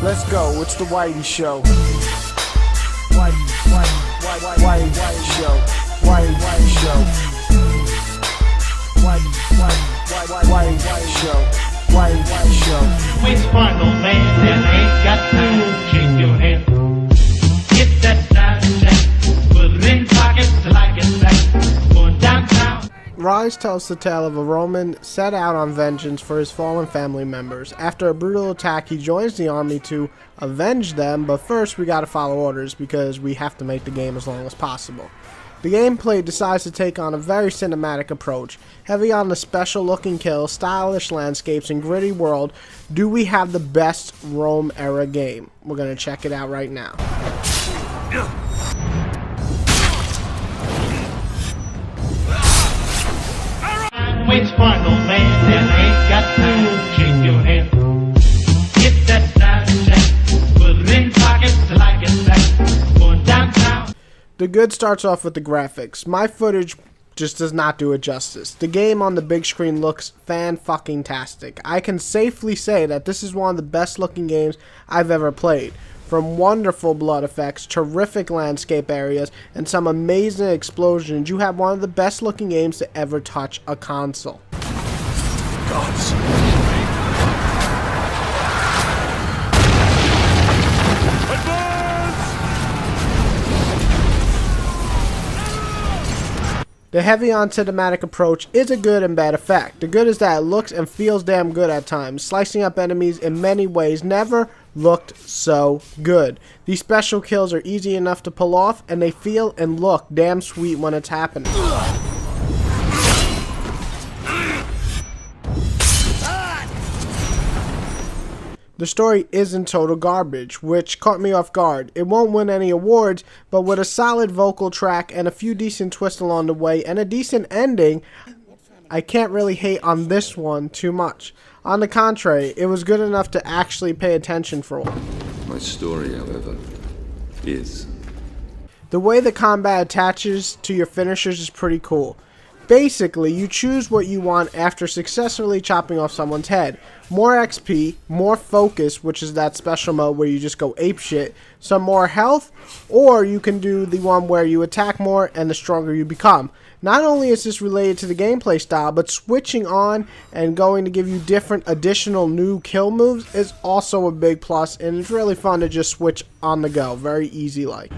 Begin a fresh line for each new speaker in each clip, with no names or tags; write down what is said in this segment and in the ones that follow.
Let's go, it's the Whitey Show. Whitey Show. Whitey Show. Whitey Show. Whitey Show.
With SPARTA, man, and ain't got time to shake your hand. Get that side check, put it in pockets like it's back. Going downtown.
Ryse tells the tale of a Roman set out on vengeance for his fallen family members. After a brutal attack, he joins the army to avenge them, but first we gotta follow orders because we have to make the game as long as possible. The gameplay decides to take on a very cinematic approach, heavy on the special looking kills, stylish landscapes, and gritty world. Do we have the best Rome era game? We're gonna check it out right now.
With SPARTA, man, and ain't got time to shake your hand. Get that side check, put it in pockets like it's back. Going downtown.
The good starts off with the graphics. My footage just does not do it justice. The game on the big screen looks fan-fucking-tastic. I can safely say that this is one of the best looking games I've ever played. From wonderful blood effects, terrific landscape areas, and some amazing explosions, you have one of the best looking games to ever touch a console.
Gods.
The heavy on cinematic approach is a good and bad effect. The good is that it looks and feels damn good at times. Slicing up enemies in many ways never looked so good. These special kills are easy enough to pull off, and they feel and look damn sweet when it's happening. The story isn't total garbage, which caught me off guard. It won't win any awards, but with a solid vocal track and a few decent twists along the way and a decent ending, I can't really hate on this one too much. On the contrary, it was good enough to actually pay attention for one.
My story, however, is...
The way the combat attaches to your finishers is pretty cool. Basically, you choose what you want after successfully chopping off someone's head. More XP, more focus, which is that special mode where you just go apeshit, some more health, or you can do the one where you attack more and the stronger you become. Not only is this related to the gameplay style, but switching on and going to give you different additional new kill moves is also a big plus, and it's really fun to just switch on the go, very easy like.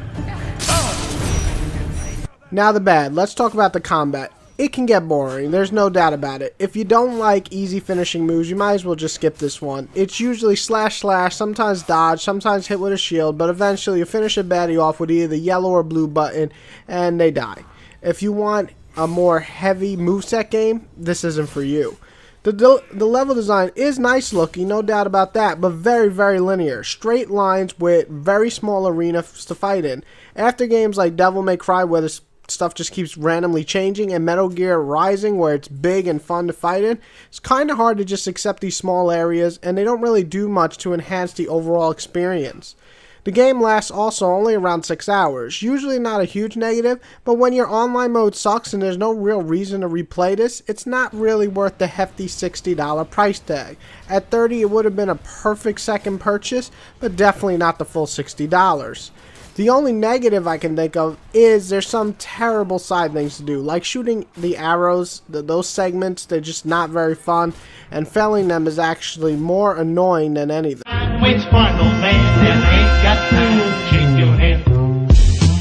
Now the bad, let's talk about the combat. It can get boring, there's no doubt about it. If you don't like easy finishing moves, you might as well just skip this one. It's usually slash slash, sometimes dodge, sometimes hit with a shield, but eventually you finish a baddie off with either the yellow or blue button and they die. If you want a more heavy moveset game, this isn't for you. The level design is nice looking, no doubt about that, but very, very linear. Straight lines with very small arenas to fight in. After games like Devil May Cry, where the stuff just keeps randomly changing, and Metal Gear Rising, where it's big and fun to fight in, it's kind of hard to just accept these small areas, and they don't really do much to enhance the overall experience. The game lasts also only around 6 hours, usually not a huge negative, but when your online mode sucks and there's no real reason to replay this, it's not really worth the hefty $60 price tag. At $30 it would have been a perfect second purchase, but definitely not the full $60. The only negative I can think of is there's some terrible side things to do, like shooting the arrows, those segments, they're just not very fun, and failing them is actually more annoying than anything.
With SPARTA, man, and ain't got time to shake your hand.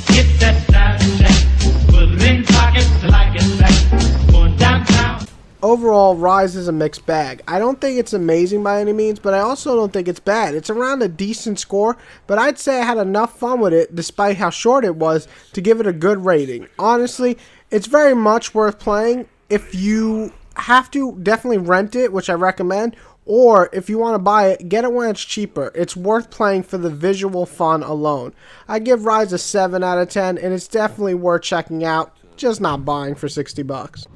Get that side check, put it in pockets like it's back. Going downtown.
Overall, Ryse is a mixed bag. I don't think it's amazing by any means, but I also don't think it's bad. It's around a decent score, but I'd say I had enough fun with it, despite how short it was, to give it a good rating. Honestly, it's very much worth playing. If you have to, definitely rent it, which I recommend, or if you want to buy it, get it when it's cheaper. It's worth playing for the visual fun alone. I give Ryse a 7 out of 10, and it's definitely worth checking out, just not buying for $60.